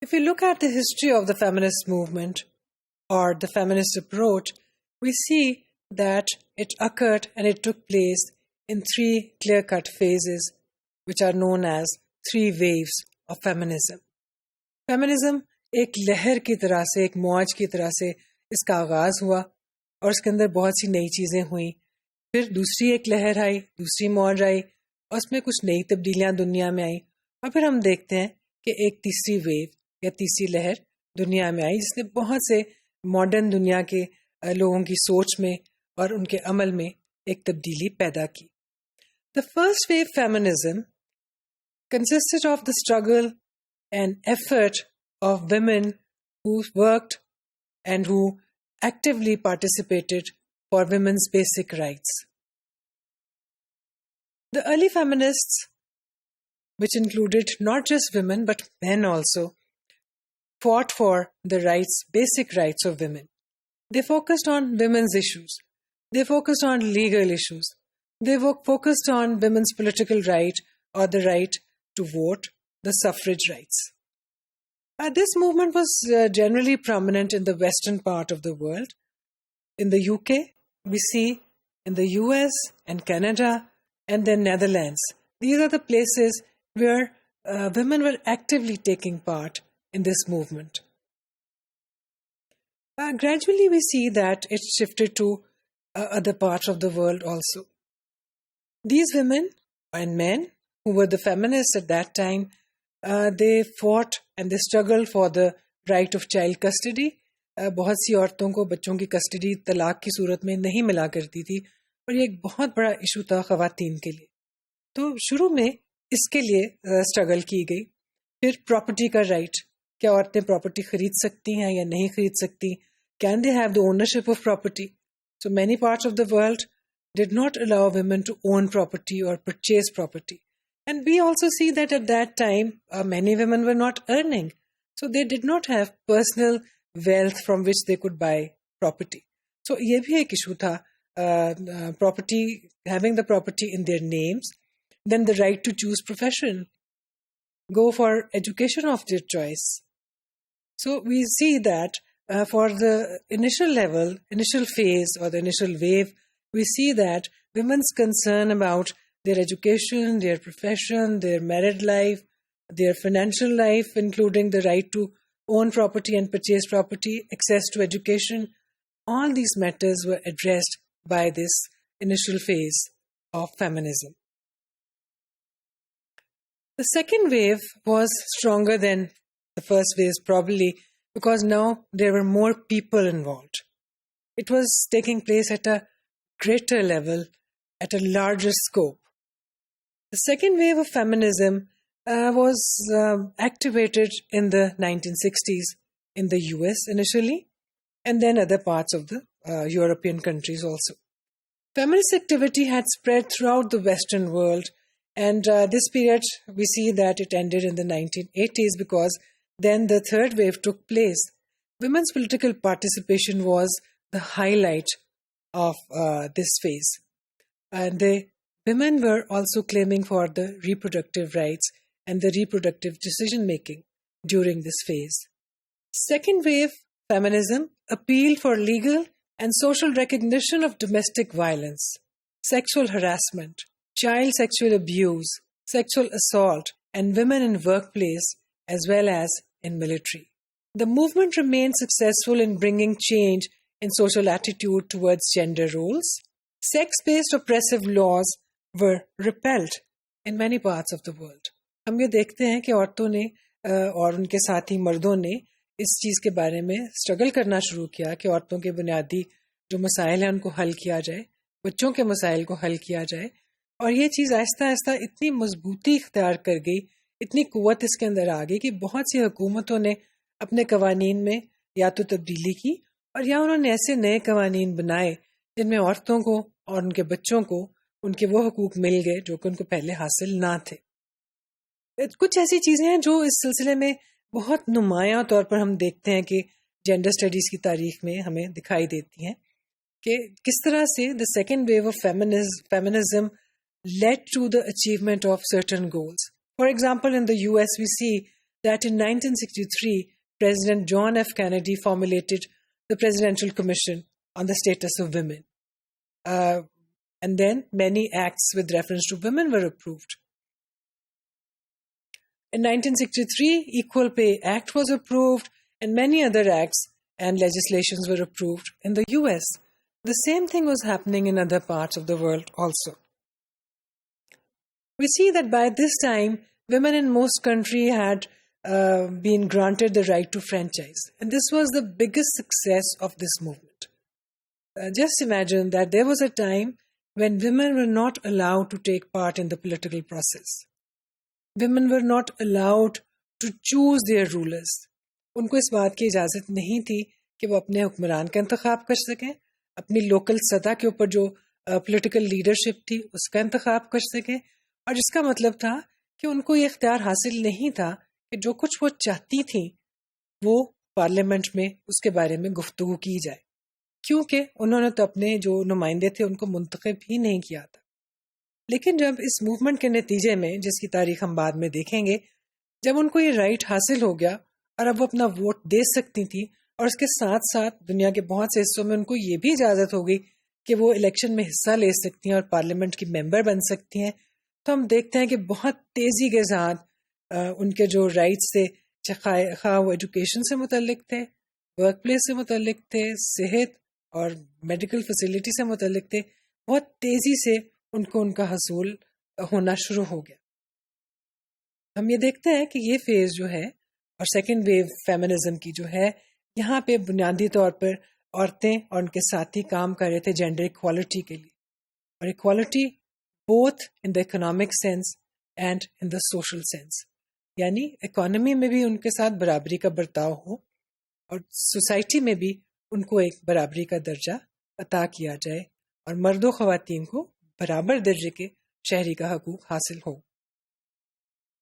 If we look at the history of the feminist movement or the feminist approach, we see that it occurred and it took place in three clear-cut phases, which are known as three waves of feminism. Feminism एक लहर की तरह से, एक मौज की तरह से इसका आगाज हुआ और उसके अंदर बहुत सी नई चीजें हुई. फिर दूसरी एक लहर आई, दूसरी मौज आई और उसमें कुछ नई तब्दीलियां दुनिया में आई. और फिर हम देखते हैं कि एक तीसरी वेव या तीसरी लहर दुनिया में आई, जिसने बहुत से मॉडर्न दुनिया के लोगों की सोच में और उनके अमल में एक तब्दीली पैदा की. The first wave feminism consisted of the struggle and effort of women who worked and who actively participated for women's basic rights. The early feminists, which included not just women but men also, fought for the rights, basic rights of women. They focused on women's issues. They focused on legal issues. They focused on women's political right or the right to vote, the suffrage rights. This movement was generally prominent in the western part of the world. In the UK, we see in the US and Canada and the Netherlands. These are the places where women were actively taking part in this movement. Gradually, we see that it shifted to other parts of the world also. These women and men who were the feminists at that time, they fought and they struggled for the right of child custody. बहुत सी औरतों को बच्चों की custody तलाक की सूरत में नहीं मिला करती थी और ये एक बहुत बड़ा इशू था ख़वातीन के लिए. तो शुरू में इसके लिए स्ट्रगल की गई. फिर प्रॉपर्टी का राइट, क्या औरतें प्रॉपर्टी खरीद सकती हैं या नहीं खरीद सकती? Can they have the ownership of property? So many parts of the world did not allow women to own property or purchase property. And we also see that at that time, many women were not earning. So they did not have personal wealth from which they could buy property. So ये भी एक issue था, property, having the property in their names, then the right to choose profession, go for education of their choice. So we see that for the initial level, initial phase or the initial wave, we see that women's concern about their education, their profession, their married life, their financial life, including the right to own property and purchase property, access to education, all these matters were addressed by this initial phase of feminism. The second wave was stronger than the first wave, probably because now there were more people involved. It was taking place at a greater level, at a larger scope. The second wave of feminism was activated in the 1960s in the US initially, and then other parts of the European countries also. Feminist activity had spread throughout the Western world, and this period we see that it ended in the 1980s because then the third wave took place. Women's political participation was the highlight of this phase. And the women were also claiming for the reproductive rights and the reproductive decision-making during this phase. Second wave feminism appealed for legal and social recognition of domestic violence, sexual harassment, child sexual abuse, sexual assault, and women in workplace as well as in military. The movement remained successful in bringing change in social attitude towards gender roles. Sex-based oppressive laws were repelled in many parts of the world. हम ये देखते हैं कि औरतों ने और उनके साथी मर्दों ने इस चीज़ के बारे में स्ट्रगल करना शुरू किया कि औरतों के बुनियादी जो मसाइल हैं उनको हल किया जाए, बच्चों के मसाइल को हल किया जाए. और ये चीज़ आहिस्ता आहिस्ता इतनी मजबूती इख्तियार कर गई, इतनी कुव्वत इसके अंदर आ गई कि बहुत सी हुकूमतों ने अपने कवानीन में या तो तब्दीली की और या उन्होंने ऐसे नए कवानीन बनाए जिनमें औरतों को और उनके बच्चों को उनके वो हुकूक मिल गए जो कि उनको पहले हासिल ना थे. कुछ ऐसी चीज़ें हैं जो इस सिलसिले में बहुत नुमायां तौर पर हम देखते हैं कि जेंडर स्टडीज़ की तारीख में हमें दिखाई देती हैं कि किस तरह से the second wave of feminism led to the achievement of certain goals. For example, in the US, we see that in 1963, President John F. Kennedy formulated the Presidential Commission on the Status of Women. And then many acts with reference to women were approved. In 1963, Equal Pay Act was approved, and many other acts and legislations were approved in the US. The same thing was happening in other parts of the world also. We see that by this time, women in most countries had been granted the right to franchise. And this was the biggest success of this movement. Just imagine that there was a time when women were not allowed to take part in the political process. Women were not allowed to choose their rulers. उनको इस बात की इजाज़त नहीं थी कि वो अपने हुक्मरान का इंतखाब कर सकें, अपनी लोकल सतह के ऊपर जो पॉलिटिकल लीडरशिप थी उसका इंतखाब कर सकें, और जिसका मतलब था कि उनको ये इख्तियार हासिल नहीं था कि जो कुछ वो चाहती थी वो पार्लियामेंट में उसके बारे में गुफ्तगू की जाए, क्योंकि उन्होंने तो अपने जो नुमाइंदे थे उनको मुंतखब ही नहीं किया था. लेकिन जब इस मूवमेंट के नतीजे में, जिसकी तारीख हम बाद में देखेंगे, जब उनको ये राइट हासिल हो गया और अब वो अपना वोट दे सकती थी, और उसके साथ साथ दुनिया के बहुत से हिस्सों में उनको ये भी इजाज़त हो गई कि वो इलेक्शन में हिस्सा ले सकती हैं और पार्लियामेंट की मेंबर बन सकती हैं, तो हम देखते हैं कि बहुत तेज़ी के साथ उनके जो राइट्स थे, खा वो एजुकेशन से मुतल्लिक थे, वर्क प्लेस से मुतल्लिक थे, सेहत और मेडिकल फैसिलिटी से मुतल्लिक थे, बहुत तेज़ी से उनको उनका हसूल होना शुरू हो गया. हम ये देखते हैं कि ये फेज़ जो है और सेकेंड वेव फेमिनिज्म की जो है, यहाँ पे बुनियादी तौर पर औरतें और उनके साथी काम कर रहे थे जेंडर इक्वालिटी के लिए, और equality both in the economic sense and in the social sense, यानी इकोनॉमी में भी उनके साथ बराबरी का बर्ताव हो और सोसाइटी में भी उनको एक बराबरी का दर्जा अता किया जाए और मर्दों ख़वातीन को बराबर दर्जे के शहरी का हकूक़ हासिल हो.